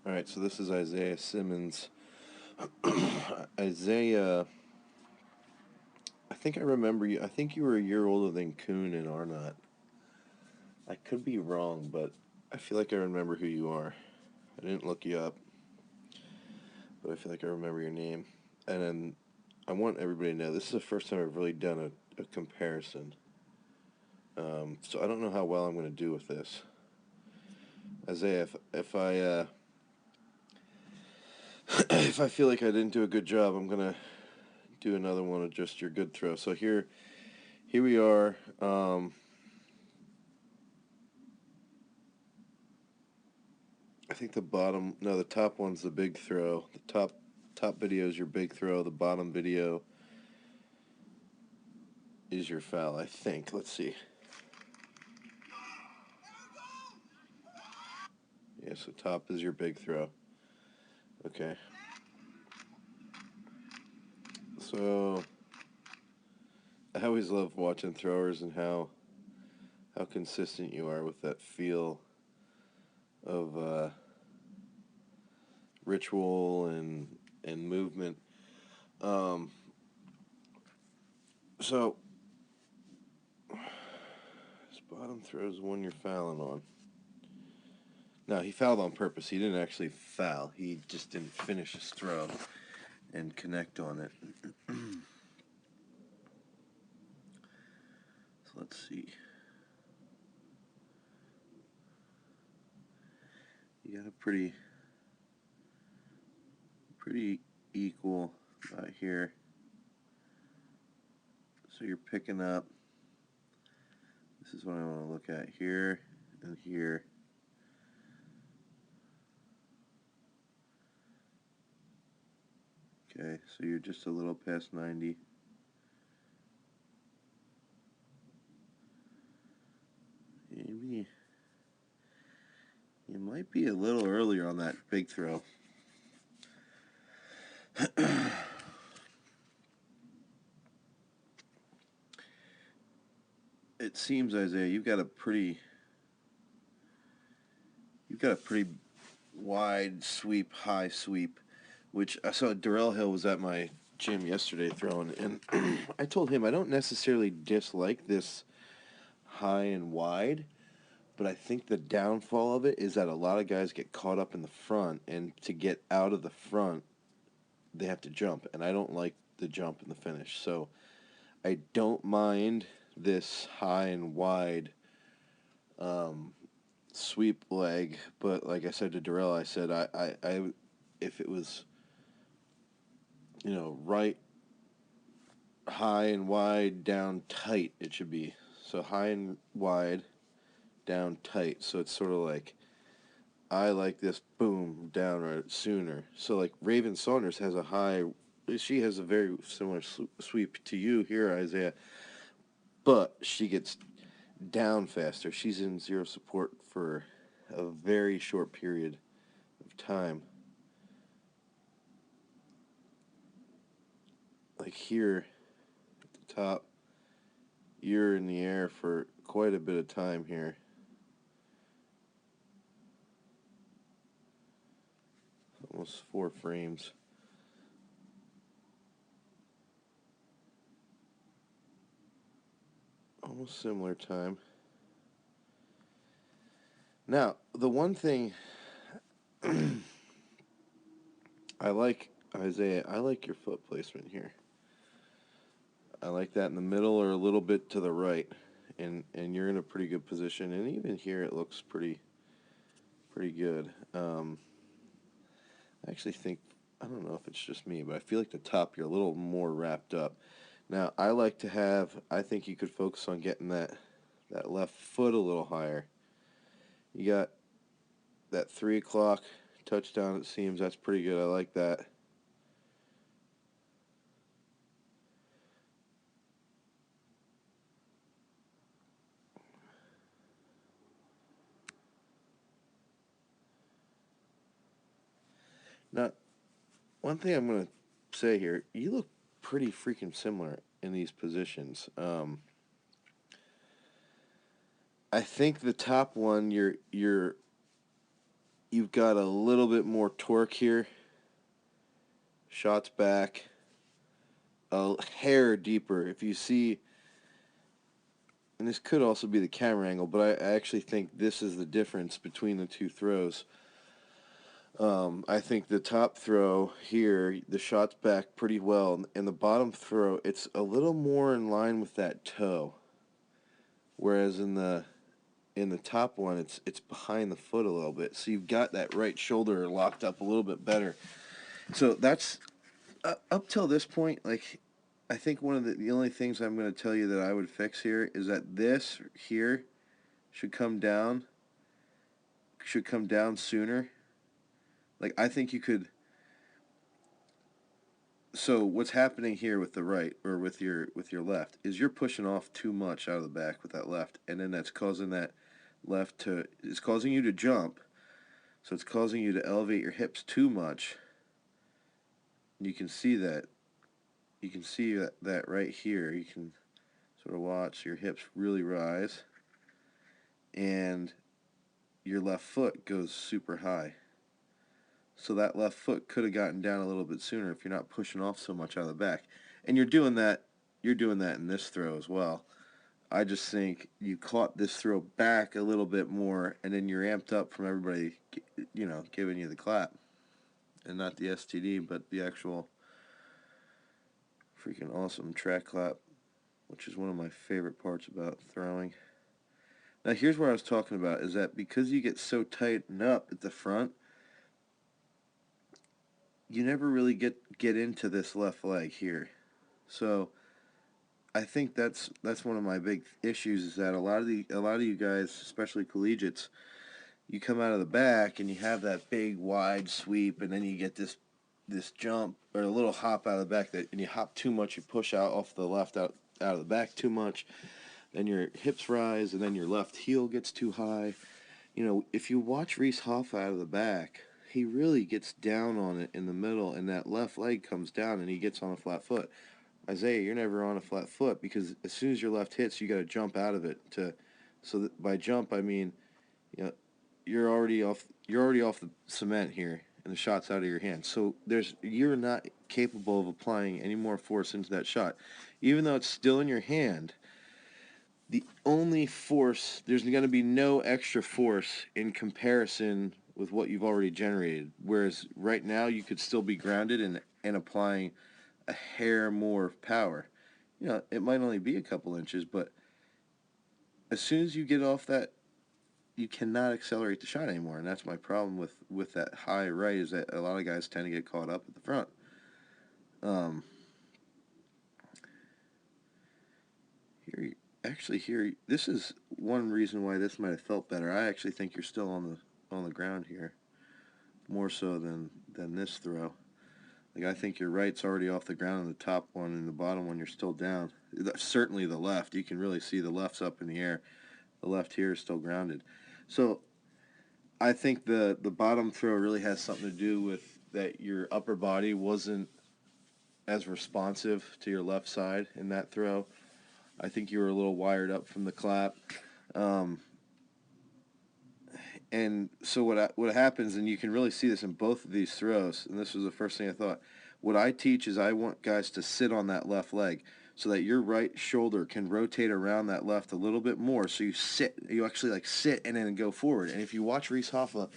Alright, so this is Isaiah Simmons. Isaiah, I think I remember you. I think you were a year older than Kuhn and Arnott. I could be wrong, but I feel like I remember who you are. I didn't look you up, but I feel like I remember your name. And then I want everybody to know this is the first time I've really done a comparison. So I don't know how well I'm going to do with this. Isaiah, if I if I feel like I didn't do a good job, I'm gonna do another one of just your good throw. So here we are. I think the top one's the big throw. The top video is your big throw. The bottom video is your foul, I think. Let's see. Yeah, so top is your big throw. Okay. So I always love watching throwers and how consistent you are with that feel of ritual and movement. Um, so this bottom throw is the one you're fouling on. No, he fouled on purpose. He didn't actually foul. He just didn't finish his throw and connect on it. So let's see. You got a pretty equal here. So you're picking up. This is what I want to look at here and here. Okay, so you're just a little past 90. Maybe you might be a little earlier on that big throw. It seems, Isaiah, you've got a pretty wide sweep, high sweep, which I saw Darrell Hill was at my gym yesterday throwing, and I told him I don't necessarily dislike this high and wide, but I think the downfall of it is that a lot of guys get caught up in the front, and to get out of the front, they have to jump, and I don't like the jump in the finish. So I don't mind this high and wide um, sweep leg, but like I said to Darrell, I said I if it was right, high and wide, down tight, it should be. So high and wide, down tight. So it's sort of like I like this boom down right sooner. So like Raven Saunders has a high, she has a very similar sweep to you here, Isaiah, but she gets down faster. She's in zero support for a very short period of time. Like here at the top, you're in the air for quite a bit of time here. Almost 4 frames. Almost similar time. Now, the one thing I like, Isaiah, I like your foot placement here. I like that in the middle or a little bit to the right. And you're in a pretty good position. And even here it looks pretty good. I actually think, I don't know if it's just me, but I feel like the top you're a little more wrapped up. Now, I think you could focus on getting that left foot a little higher. You got that 3 o'clock touchdown, it seems. That's pretty good. I like that. Now, one thing I'm going to say here, you look pretty freaking similar in these positions. I think the top one, you've got a little bit more torque here. Shots back a hair deeper. If you see, and this could also be the camera angle, but I actually think this is the difference between the two throws. I think the top throw here, the shot's back pretty well, and the bottom throw, it's a little more in line with that toe. Whereas in the top one, it's behind the foot a little bit, so you've got that right shoulder locked up a little bit better. So that's up till this point. Like, I think one of the only things I'm going to tell you that I would fix here is that this here should come down sooner. Like, I think you could. So what's happening here with the right or with your left is you're pushing off too much out of the back with that left, and then that's causing that left to, it's causing you to jump. So it's causing you to elevate your hips too much. You can see that. You can see that right here. You can sort of watch your hips really rise, and your left foot goes super high. So that left foot could have gotten down a little bit sooner if you're not pushing off so much out of the back. And you're doing that in this throw as well. I just think you caught this throw back a little bit more, and then you're amped up from everybody, giving you the clap. And not the STD, but the actual freaking awesome track clap, which is one of my favorite parts about throwing. Now here's where I was talking about, is that because you get so tightened up at the front, you never really get into this left leg here. So I think that's one of my big issues, is that a lot of you guys, especially collegiates, you come out of the back and you have that big wide sweep, and then you get this jump or a little hop out of the back, and you hop too much, you push out off the left out of the back too much, then your hips rise, and then your left heel gets too high. If you watch Reese Hoff out of the back, he really gets down on it in the middle, and that left leg comes down, and he gets on a flat foot. Isaiah, you're never on a flat foot, because as soon as your left hits, you got to jump out of it. So that by jump, I mean, you're already off the cement here, and the shot's out of your hand. So you're not capable of applying any more force into that shot, even though it's still in your hand. The only force, there's going to be no extra force in comparison with what you've already generated. Whereas right now you could still be grounded and applying a hair more power. It might only be a couple inches, but as soon as you get off that, you cannot accelerate the shot anymore. And that's my problem with that high right, is that a lot of guys tend to get caught up at the front. Here, this is one reason why this might have felt better. I actually think you're still on the ground here, more so than this throw. Like, I think your right's already off the ground on the top one, and the bottom one you're still down. Certainly the left, you can really see the left's up in the air. The left here is still grounded. So I think the bottom throw really has something to do with that your upper body wasn't as responsive to your left side in that throw. I think you were a little wired up from the clap. And so what happens, and you can really see this in both of these throws, and this was the first thing I thought, what I teach is I want guys to sit on that left leg so that your right shoulder can rotate around that left a little bit more, so you actually sit and then go forward. And if you watch Reese Hoffa,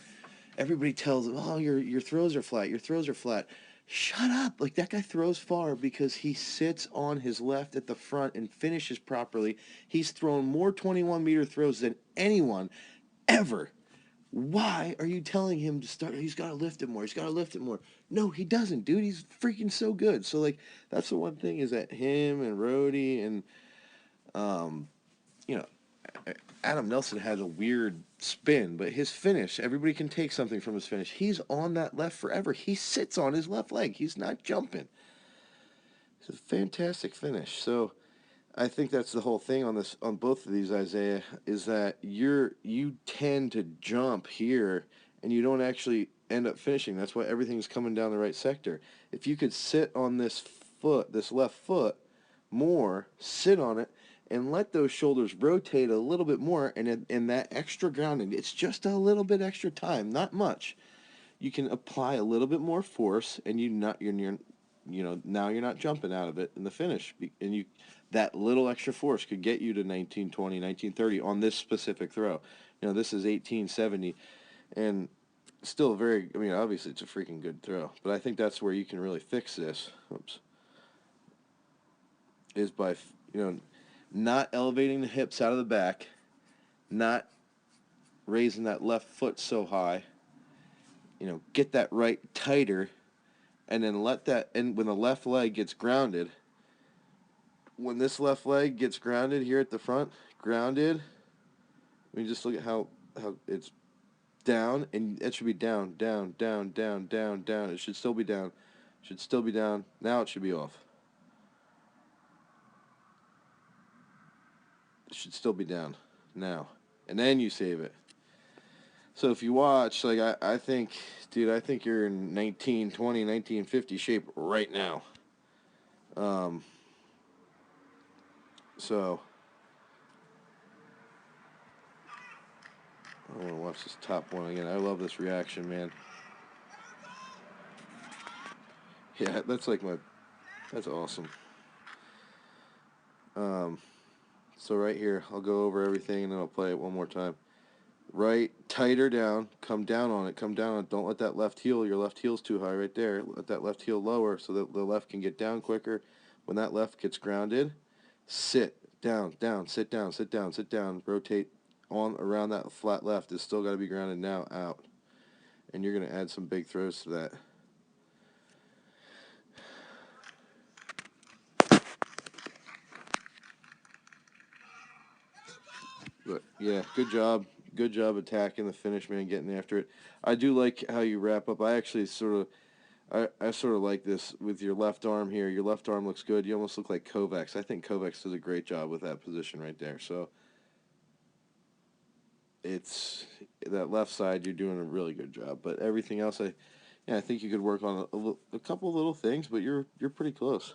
everybody tells him, oh, your throws are flat. Shut up. Like, that guy throws far because he sits on his left at the front and finishes properly. He's thrown more 21-meter throws than anyone ever. Why are you telling him to start? He's got to lift it more. No, he doesn't, dude. He's freaking so good. So, that's the one thing, is that him and Rhodey and, Adam Nelson has a weird spin, but his finish, everybody can take something from his finish. He's on that left forever. He sits on his left leg. He's not jumping. It's a fantastic finish. So I think that's the whole thing on both of these, Isaiah, is that you tend to jump here and you don't actually end up finishing. That's why everything's coming down the right sector. If you could sit on this left foot more, sit on it, and let those shoulders rotate a little bit more, and in that extra grounding, it's just a little bit extra time, not much. You can apply a little bit more force, and now you're not jumping out of it in the finish, and you that little extra force could get you to 1920, 1930 on this specific throw. This is 1870, and still very. I mean, obviously it's a freaking good throw, but I think that's where you can really fix this. Oops. Is by not elevating the hips out of the back, not raising that left foot so high. Get that right tighter, and then let that. And when the left leg gets grounded, when this left leg gets grounded here at the front, grounded. I mean, just look at how it's down, and it should be down, down, down, down, down, down. It should still be down. Should still be down. Now it should be off. It should still be down now, and then you save it. So if you watch, like I think, dude, I think you're in 1920, 1950 shape right now. So I want to watch this top one again. I love this reaction, man. Yeah, that's awesome. So right here, I'll go over everything and then I'll play it one more time. Right, tighter down, come down on it, come down on it. Don't let that left heel, your left heel's too high right there. Let that left heel lower so that the left can get down quicker. When that left gets grounded, sit down, down, sit down, sit down, sit down. Rotate on around that flat left. It's still got to be grounded now, out. And you're going to add some big throws to that. But yeah, good job. Good job attacking the finish, man, getting after it. I do like how you wrap up. I actually I sort of like this with your left arm here. Your left arm looks good. You almost look like Kovacs. I think Kovacs does a great job with that position right there. So it's that left side, you're doing a really good job. But everything else, I think you could work on a couple little things, but you're pretty close.